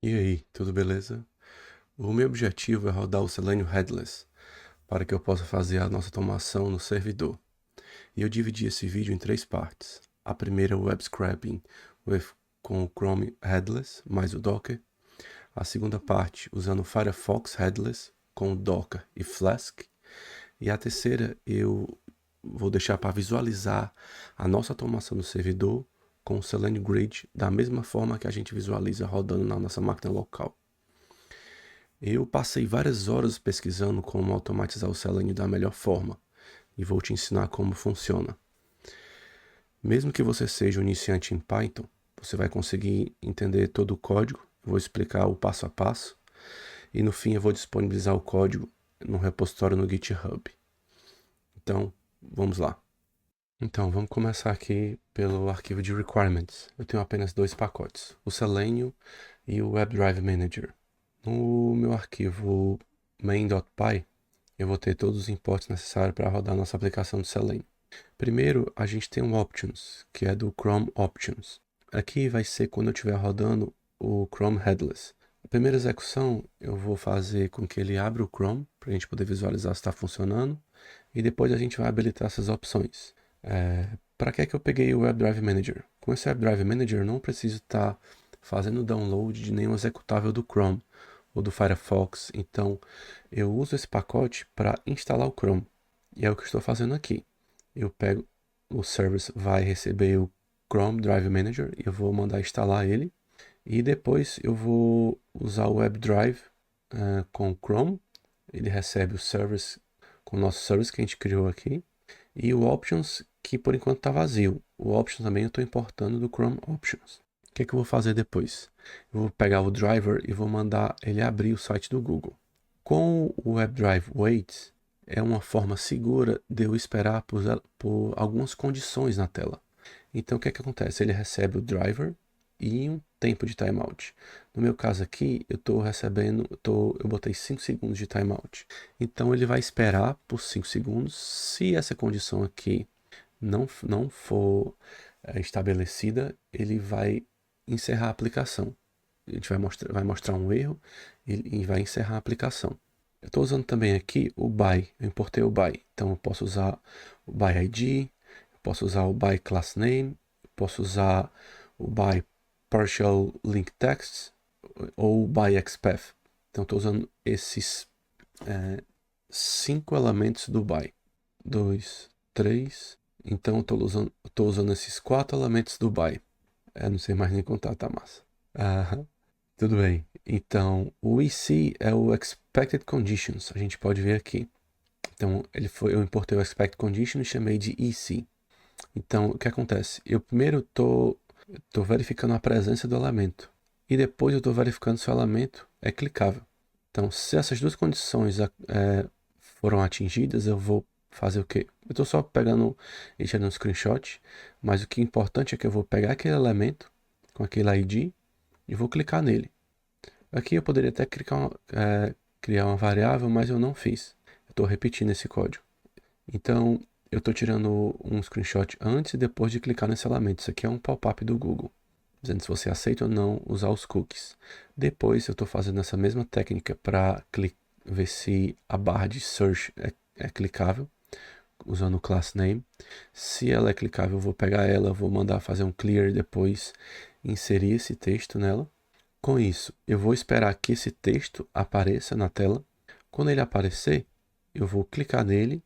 E aí, tudo beleza? O meu objetivo é rodar o Selenium Headless para que eu possa fazer a nossa automação no servidor. E eu dividi esse vídeo em três partes. A primeira é o web scraping com o Chrome Headless mais o Docker. A segunda parte usando o Firefox Headless com o Docker e Flask. E a terceira eu vou deixar para visualizar a nossa automação no servidor com o Selenium Grid da mesma forma que a gente visualiza rodando na nossa máquina local. Eu passei várias horas pesquisando como automatizar o Selenium da melhor forma e vou te ensinar como funciona. Mesmo que você seja um iniciante em Python, você vai conseguir entender todo o código. Eu vou explicar o passo a passo e no fim eu vou disponibilizar o código no repositório no GitHub. Então, vamos lá. Então, vamos começar aqui pelo arquivo de requirements. Eu tenho apenas dois pacotes, o Selenium e o WebDrive Manager. No meu arquivo main.py, eu vou ter todos os imports necessários para rodar nossa aplicação do Selenium. Primeiro, a gente tem um Options, que é do Chrome Options. Aqui vai ser quando eu estiver rodando o Chrome Headless. A primeira execução, eu vou fazer com que ele abra o Chrome, para a gente poder visualizar se está funcionando. E depois a gente vai habilitar essas opções. Para que é que eu peguei o WebDrive Manager? Com esse WebDrive Manager, eu não preciso estar fazendo download de nenhum executável do Chrome ou do Firefox. Então, eu uso esse pacote para instalar o Chrome. E é o que eu estou fazendo aqui. Eu pego, o service vai receber o Chrome Drive Manager e eu vou mandar instalar ele. E depois eu vou usar o WebDrive com o Chrome. Ele recebe o service com o nosso service que a gente criou aqui. E o Options, que por enquanto está vazio. O Options também eu estou importando do Chrome Options. O que é que eu vou fazer depois? Eu vou pegar o driver e vou mandar ele abrir o site do Google. Com o WebDrive Wait, é uma forma segura de eu esperar por algumas condições na tela. Então, o que é que acontece? Ele recebe o driver e um tempo de timeout. No meu caso aqui, eu estou recebendo, eu botei 5 segundos de timeout. Então, ele vai esperar por 5 segundos. Se essa condição aqui não for estabelecida, ele vai encerrar a aplicação. A gente vai mostrar um erro e vai encerrar a aplicação. Eu estou usando também aqui o by, eu importei o by. Então, eu posso usar o by ID, posso usar o by class name, posso usar o by partial link text ou o by xpath. Então estou usando esses 5 elementos do by. 2, 3. Então estou usando esses 4 elementos do by. Não sei mais nem contar, tá massa. Tudo bem. Então o EC é o expected conditions. A gente pode ver aqui. Então eu importei o expected condition e chamei de EC. Então, o que acontece? Eu primeiro estou verificando a presença do elemento e depois eu estou verificando se o elemento é clicável. Então, se essas duas condições foram atingidas, eu vou fazer o quê? Eu estou só pegando e tirando um screenshot, mas o que é importante é que eu vou pegar aquele elemento com aquele ID e vou clicar nele. Aqui eu poderia até criar uma variável, mas eu não fiz. Eu estou repetindo esse código. Então, eu estou tirando um screenshot antes e depois de clicar nesse elemento. Isso aqui é um pop-up do Google, dizendo se você aceita ou não usar os cookies. Depois, eu estou fazendo essa mesma técnica para ver se a barra de search é clicável, usando o class name. Se ela é clicável, eu vou pegar ela, vou mandar fazer um clear e depois inserir esse texto nela. Com isso, eu vou esperar que esse texto apareça na tela. Quando ele aparecer, eu vou clicar nele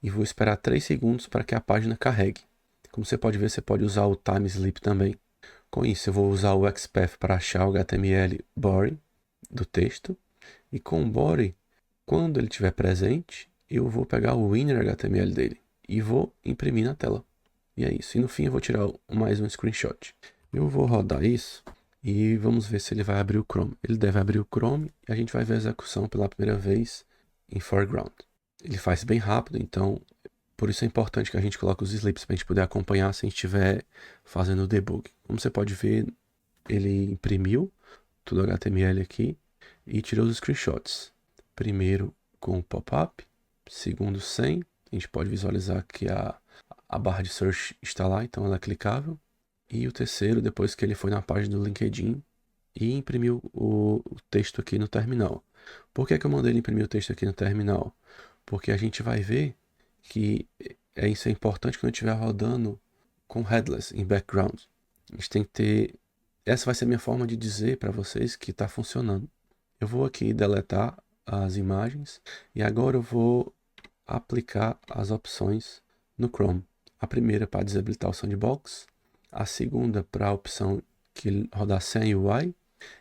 e vou esperar 3 segundos para que a página carregue. Como você pode ver, você pode usar o time sleep também. Com isso, eu vou usar o XPath para achar o HTML body do texto. E com o body, quando ele estiver presente, eu vou pegar o inner HTML dele e vou imprimir na tela. E é isso. E no fim eu vou tirar mais um screenshot. Eu vou rodar isso e vamos ver se ele vai abrir o Chrome. Ele deve abrir o Chrome e a gente vai ver a execução pela primeira vez em foreground. Ele faz bem rápido, então por isso é importante que a gente coloque os slips para a gente poder acompanhar se a gente estiver fazendo o debug. Como você pode ver, ele imprimiu tudo HTML aqui e tirou os screenshots. Primeiro com o pop-up, segundo sem. A gente pode visualizar que a barra de search está lá, então ela é clicável. E o terceiro, depois que ele foi na página do LinkedIn, e imprimir o texto aqui no terminal. Por que eu mandei ele imprimir o texto aqui no terminal? Porque a gente vai ver que isso é importante quando estiver rodando com headless em background. A gente tem que ter... Essa vai ser a minha forma de dizer para vocês que está funcionando. Eu vou aqui deletar as imagens e agora eu vou aplicar as opções no Chrome. A primeira para desabilitar o Sandbox, a segunda para a opção que rodar sem UI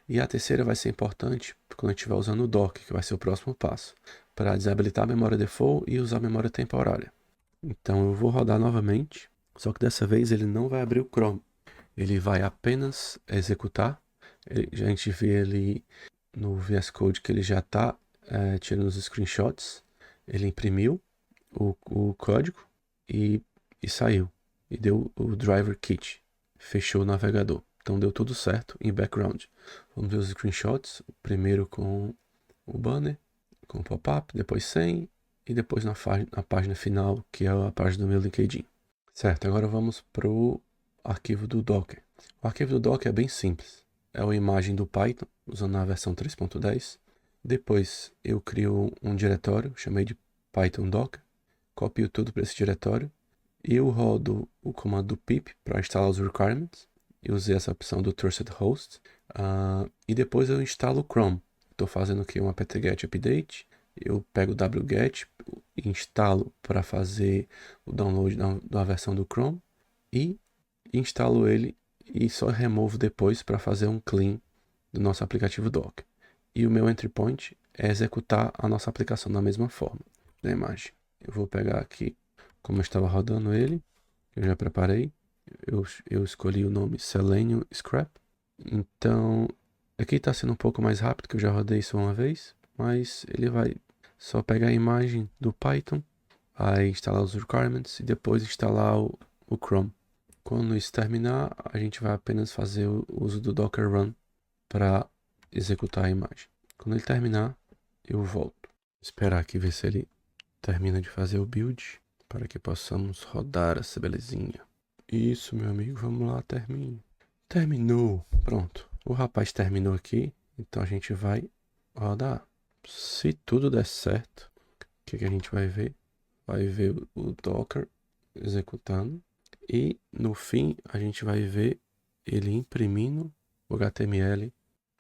e a terceira vai ser importante quando a gente estiver usando o Docker, que vai ser o próximo passo, para desabilitar a memória default e usar a memória temporária. Então eu vou rodar novamente, só que dessa vez ele não vai abrir o Chrome, ele vai apenas executar. A gente vê ali no VS Code que ele já está tirando os screenshots, ele imprimiu o código e saiu, e deu o driver kit, fechou o navegador. Então deu tudo certo em background. Vamos ver os screenshots, primeiro com o banner, com o pop-up, depois sem, e depois na página final, que é a página do meu LinkedIn. Certo, agora vamos para o arquivo do Docker. O arquivo do Docker é bem simples. É uma imagem do Python, usando a versão 3.10. Depois eu crio um diretório, chamei de Python Docker. Copio tudo para esse diretório. Eu rodo o comando do pip para instalar os requirements. Eu usei essa opção do Trusted Host. E depois eu instalo o Chrome. Estou fazendo aqui um apt-get update. Eu pego o wget, instalo para fazer o download da versão do Chrome e instalo ele e só removo depois para fazer um clean do nosso aplicativo Docker. E o meu entry point é executar a nossa aplicação da mesma forma da imagem. Eu vou pegar aqui como eu estava rodando ele, eu já preparei, eu escolhi o nome Selenium Scrap. Então aqui está sendo um pouco mais rápido, que eu já rodei isso uma vez, mas ele vai só pegar a imagem do Python, aí instalar os requirements e depois instalar o Chrome. Quando isso terminar, a gente vai apenas fazer o uso do Docker Run para executar a imagem. Quando ele terminar, eu volto. Esperar aqui ver se ele termina de fazer o build, para que possamos rodar essa belezinha. Isso, meu amigo, vamos lá, termine. Terminou, pronto. O rapaz terminou aqui, então a gente vai rodar. Se tudo der certo, o que a gente vai ver? Vai ver o Docker executando e no fim a gente vai ver ele imprimindo o HTML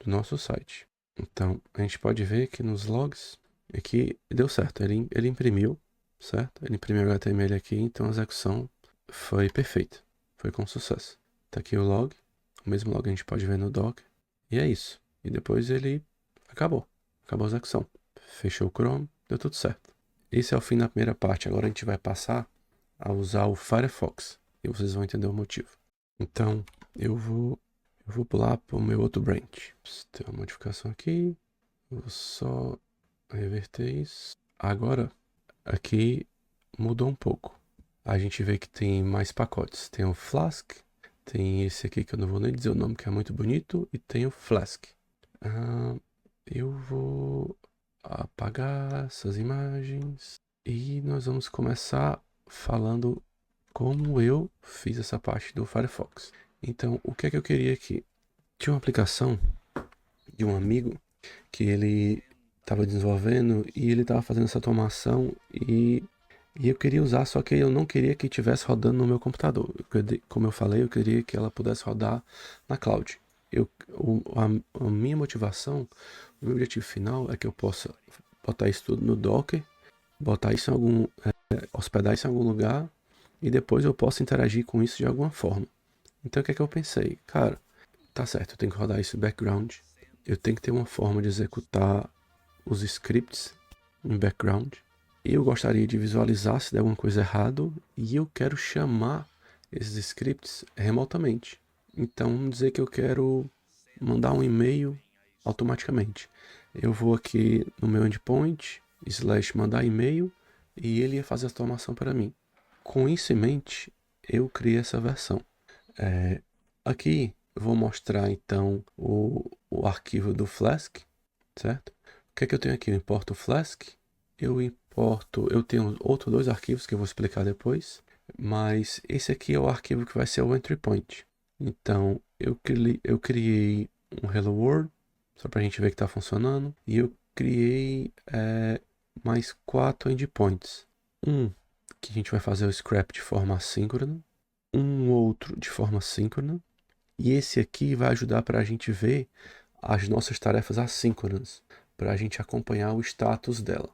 do nosso site. Então a gente pode ver que nos logs aqui deu certo, ele imprimiu, certo? Ele imprimiu o HTML aqui, então a execução foi perfeita, foi com sucesso. Tá aqui o log, o mesmo log a gente pode ver no Docker, e é isso. E depois ele acabou a execução. Fechou o Chrome, deu tudo certo. Esse é o fim da primeira parte, agora a gente vai passar a usar o Firefox, e vocês vão entender o motivo. Então, eu vou pular para o meu outro branch. Tem uma modificação aqui, vou só reverter isso. Agora, aqui mudou um pouco. A gente vê que tem mais pacotes. Tem o Flask, tem esse aqui que eu não vou nem dizer o nome, que é muito bonito, e tem o Flask. Eu vou apagar essas imagens e nós vamos começar falando como eu fiz essa parte do Firefox. Então, o que é que eu queria aqui? Tinha uma aplicação de um amigo que ele estava desenvolvendo e ele estava fazendo essa automação e eu queria usar, só que eu não queria que estivesse rodando no meu computador. Como eu falei, eu queria que ela pudesse rodar na cloud. A minha motivação, o meu objetivo final é que eu possa botar isso tudo no Docker, botar isso em hospedar isso em algum lugar e depois eu possa interagir com isso de alguma forma. Então o que é que eu pensei? Cara, tá certo, eu tenho que rodar isso em background, eu tenho que ter uma forma de executar os scripts em background. Eu gostaria de visualizar se der alguma coisa errado e eu quero chamar esses scripts remotamente. Então, vamos dizer que eu quero mandar um e-mail automaticamente. Eu vou aqui no meu endpoint, / mandar e-mail, e ele ia fazer a automação para mim. Com isso em mente, eu criei essa versão. Aqui eu vou mostrar então o arquivo do Flask, certo? O que é que eu tenho aqui? Eu importo o Flask, eu tenho outros dois arquivos que eu vou explicar depois, mas esse aqui é o arquivo que vai ser o entry point. Então eu criei um Hello World, só para a gente ver que está funcionando. E eu criei mais 4 endpoints. Um que a gente vai fazer o scrap de forma assíncrona, um outro de forma síncrona, e esse aqui vai ajudar para a gente ver as nossas tarefas assíncronas, para a gente acompanhar o status dela,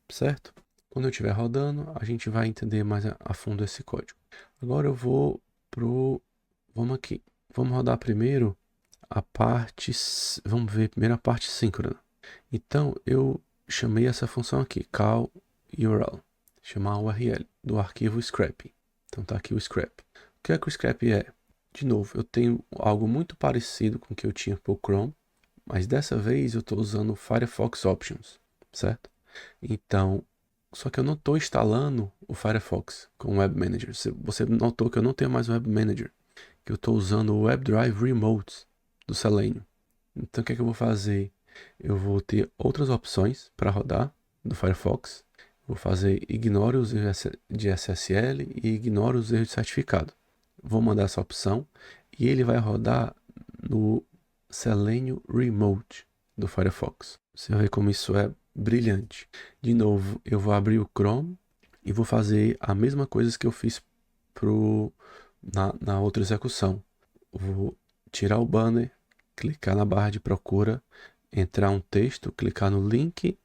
certo? Quando eu estiver rodando, a gente vai entender mais a fundo esse código. Agora eu vou vamos aqui, vamos rodar primeiro a parte, vamos ver primeiro a parte síncrona. Então eu chamei essa função aqui, call URL, chamar a URL do arquivo scrap. Então tá aqui o scrap. O que é que o scrap é? De novo, eu tenho algo muito parecido com o que eu tinha para o Chrome, mas dessa vez eu estou usando o Firefox Options, certo? Então, só que eu não estou instalando o Firefox com o Web Manager. Você notou que eu não tenho mais o Web Manager, que eu estou usando o WebDrive Remote do Selenium. Então, o que é que eu vou fazer? Eu vou ter outras opções para rodar do Firefox. Vou fazer ignore os erros de SSL e ignore os erros de certificado. Vou mandar essa opção e ele vai rodar no Selenium Remote do Firefox. Você vai ver como isso é brilhante. De novo, eu vou abrir o Chrome e vou fazer a mesma coisa que eu fiz na outra execução. Vou tirar o banner, clicar na barra de procura, entrar um texto, clicar no link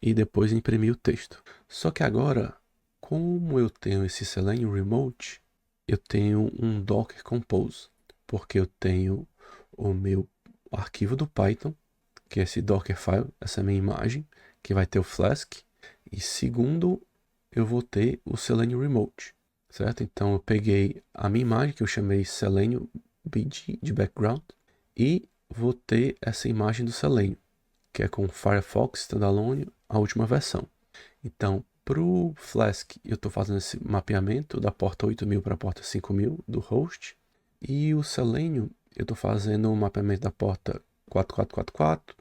e depois imprimir o texto. Só que agora, como eu tenho esse Selenium Remote, eu tenho um Docker Compose, porque eu tenho o meu arquivo do Python, que é esse Dockerfile, essa é a minha imagem, que vai ter o Flask, e segundo, eu vou ter o Selenium Remote, certo? Então eu peguei a minha imagem, que eu chamei Selenium BG de background, e vou ter essa imagem do Selenium, que é com o Firefox Standalone, a última versão. Então, para o Flask, eu estou fazendo esse mapeamento da porta 8000 para a porta 5000 do host. E o Selenium, eu estou fazendo o mapeamento da porta 4444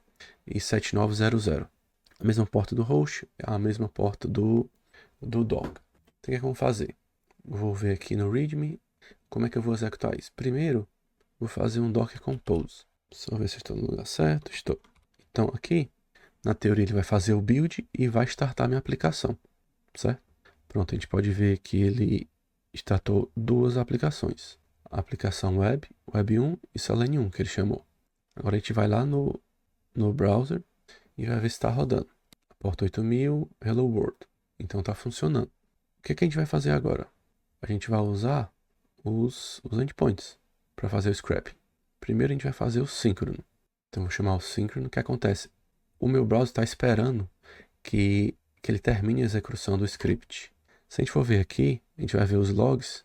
e 7900. A mesma porta do host, a mesma porta do Docker. Então, o que é que eu vou fazer? Vou ver aqui no README como é que eu vou executar isso. Primeiro, vou fazer um Docker Compose. Só ver se estou no lugar certo. Estou. Então, aqui, na teoria, ele vai fazer o build e vai startar minha aplicação, certo? Pronto, a gente pode ver que ele startou duas aplicações. A aplicação web, Web 1 e Selenium 1, que ele chamou. Agora a gente vai lá no browser e vai ver se está rodando. Porta 8000, Hello World. Então está funcionando. O que a gente vai fazer agora? A gente vai usar os endpoints para fazer o scrapping. Primeiro a gente vai fazer o síncrono. Então vou chamar o síncrono. O que acontece? O meu browser está esperando que ele termine a execução do script. Se a gente for ver aqui, a gente vai ver os logs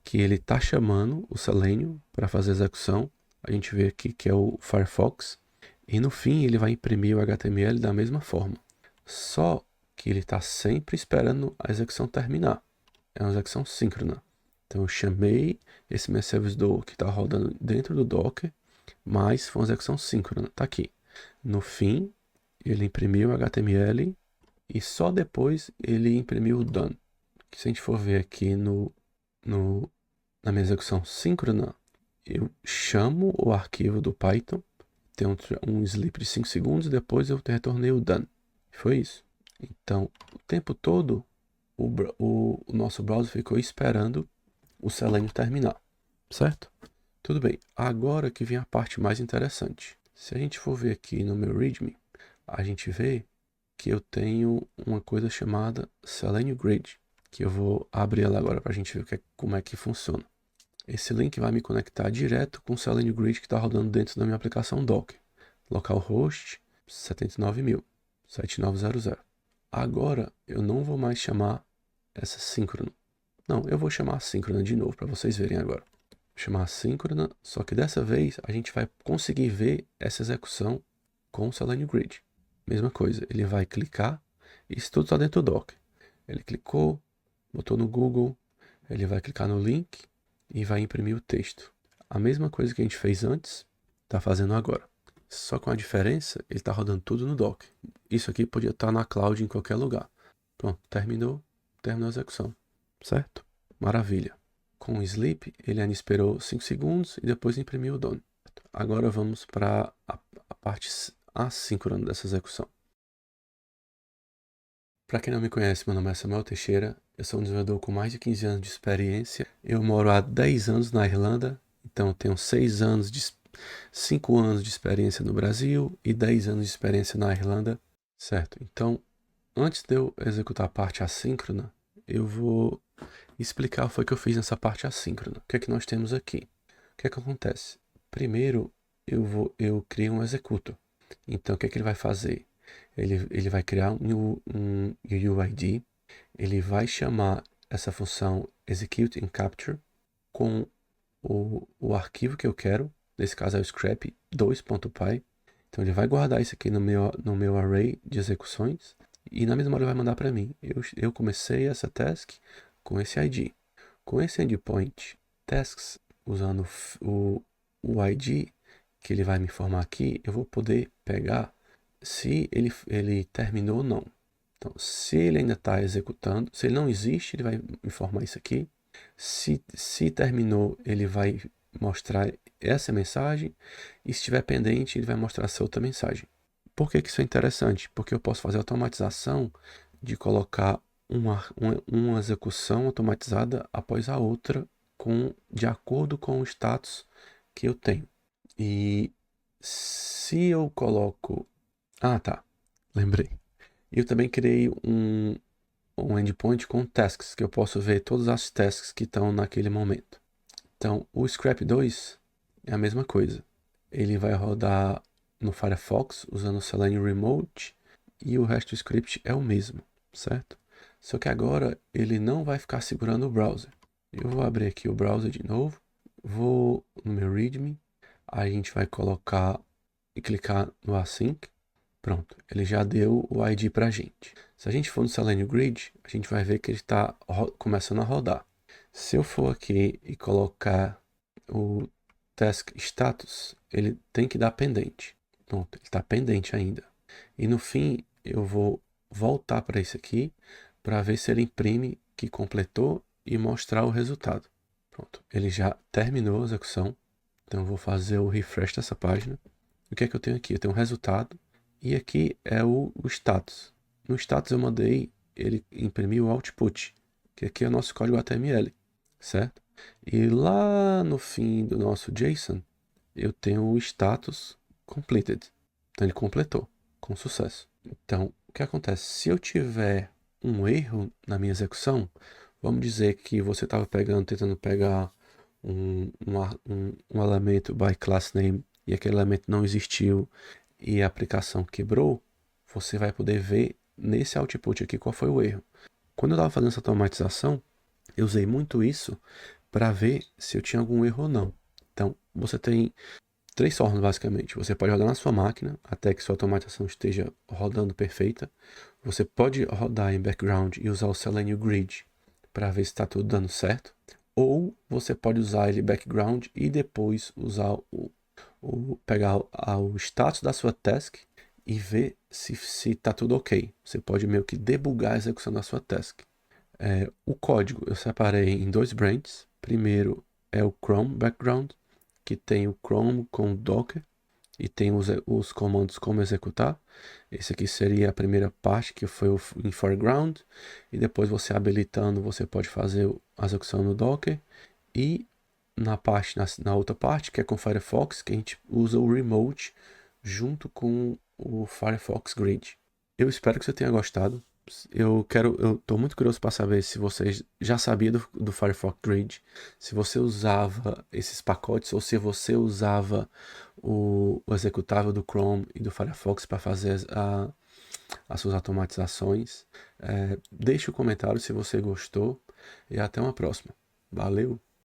que ele está chamando o Selenium para fazer a execução. A gente vê aqui que é o Firefox. E no fim ele vai imprimir o HTML da mesma forma. Só que ele está sempre esperando a execução terminar. É uma execução síncrona. Então eu chamei esse meu servidor que está rodando dentro do Docker, mas foi uma execução síncrona. Está aqui. No fim, ele imprimiu o HTML e só depois ele imprimiu o done. Que se a gente for ver aqui na minha execução síncrona, eu chamo o arquivo do Python, tem um sleep de 5 segundos e depois eu retornei o done. Foi isso. Então, o tempo todo, o nosso browser ficou esperando o Selenium terminar, certo? Tudo bem, agora que vem a parte mais interessante. Se a gente for ver aqui no meu README, a gente vê que eu tenho uma coisa chamada Selenium Grid, que eu vou abrir ela agora para a gente ver como é que funciona. Esse link vai me conectar direto com o Selenium Grid que está rodando dentro da minha aplicação Docker. Localhost 79.000, 7900. Agora eu não vou mais chamar essa síncrona. Não, eu vou chamar a síncrona de novo para vocês verem agora. Vou chamar a síncrona, só que dessa vez a gente vai conseguir ver essa execução com o Selenium Grid. Mesma coisa, ele vai clicar, isso tudo está dentro do Docker. Ele clicou, botou no Google, ele vai clicar no link e vai imprimir o texto. A mesma coisa que a gente fez antes, está fazendo agora. Só com a diferença, ele está rodando tudo no Docker. Isso aqui podia estar na cloud em qualquer lugar. Pronto, terminou a execução. Certo? Maravilha. Com o sleep, ele ainda esperou 5 segundos e depois imprimiu o done. Certo, agora vamos para a parte assíncrona dessa execução. Para quem não me conhece, meu nome é Samuel Teixeira, eu sou um desenvolvedor com mais de 15 anos de experiência. Eu moro há 10 anos na Irlanda, então eu tenho 5 anos de experiência no Brasil e 10 anos de experiência na Irlanda. Certo, então antes de eu executar a parte assíncrona, eu vou explicar o que eu fiz nessa parte assíncrona. O que é que nós temos aqui? O que é que acontece? Primeiro, eu crio um executor. Então, o que é que ele vai fazer? Ele vai criar um UUID, ele vai chamar essa função execute and capture com o arquivo que eu quero, nesse caso é o scrap2.py. Então ele vai guardar isso aqui no meu array de execuções e na mesma hora ele vai mandar para mim. Eu comecei essa task com esse ID. Com esse endpoint tasks, usando o ID que ele vai me informar aqui, eu vou poder pegar se ele terminou ou não. Então, se ele ainda está executando, se ele não existe, ele vai informar isso aqui. Se terminou, ele vai mostrar essa mensagem. E se estiver pendente, ele vai mostrar essa outra mensagem. Por que isso é interessante? Porque eu posso fazer automatização de colocar uma execução automatizada após a outra, de acordo com o status que eu tenho. E se eu coloco... Ah, tá. Lembrei. Eu também criei um endpoint com tasks, que eu posso ver todas as tasks que estão naquele momento. Então, o Scrap2 é a mesma coisa. Ele vai rodar no Firefox usando o Selenium Remote e o resto do script é o mesmo, certo? Só que agora ele não vai ficar segurando o browser. Eu vou abrir aqui o browser de novo, vou no meu README, aí a gente vai colocar e clicar no async. Pronto, ele já deu o ID para a gente. Se a gente for no Selenium Grid, a gente vai ver que ele está começando a rodar. Se eu for aqui e colocar o task status, ele tem que dar pendente. Pronto, ele está pendente ainda. E no fim, eu vou voltar para isso aqui para ver se ele imprime que completou e mostrar o resultado. Pronto, ele já terminou a execução. Então eu vou fazer o refresh dessa página. O que é que eu tenho aqui? Eu tenho o resultado e aqui é o status. No status eu mandei ele imprimir o output, que aqui é o nosso código HTML, certo? E lá no fim do nosso JSON, eu tenho o status completed. Então ele completou com sucesso. Então, o que acontece? Se eu tiver um erro na minha execução, vamos dizer que você estava tentando pegar um elemento by class name e aquele elemento não existiu e a aplicação quebrou, você vai poder ver nesse output aqui qual foi o erro. Quando eu estava fazendo essa automatização, eu usei muito isso para ver se eu tinha algum erro ou não. Então, você tem 3 formas basicamente. Você pode rodar na sua máquina até que sua automatização esteja rodando perfeita. Você pode rodar em background e usar o Selenium Grid para ver se está tudo dando certo. Ou você pode usar ele background e depois usar pegar o status da sua task e ver se está tudo ok. Você pode meio que debugar a execução da sua task. O código eu separei em 2 branches. Primeiro é o Chrome background, que tem o Chrome com Docker e tem os comandos como executar. Esse aqui seria a primeira parte, que foi o em foreground, e depois você habilitando, você pode fazer a execução no Docker. E na outra parte, que é com Firefox, que a gente usa o Remote junto com o Firefox Grid. Eu espero que você tenha gostado. Eu tô muito curioso para saber se vocês já sabiam do Firefox Grid, se você usava esses pacotes ou se você usava o executável do Chrome e do Firefox para fazer as suas automatizações. Deixe um comentário se você gostou e até uma próxima. Valeu!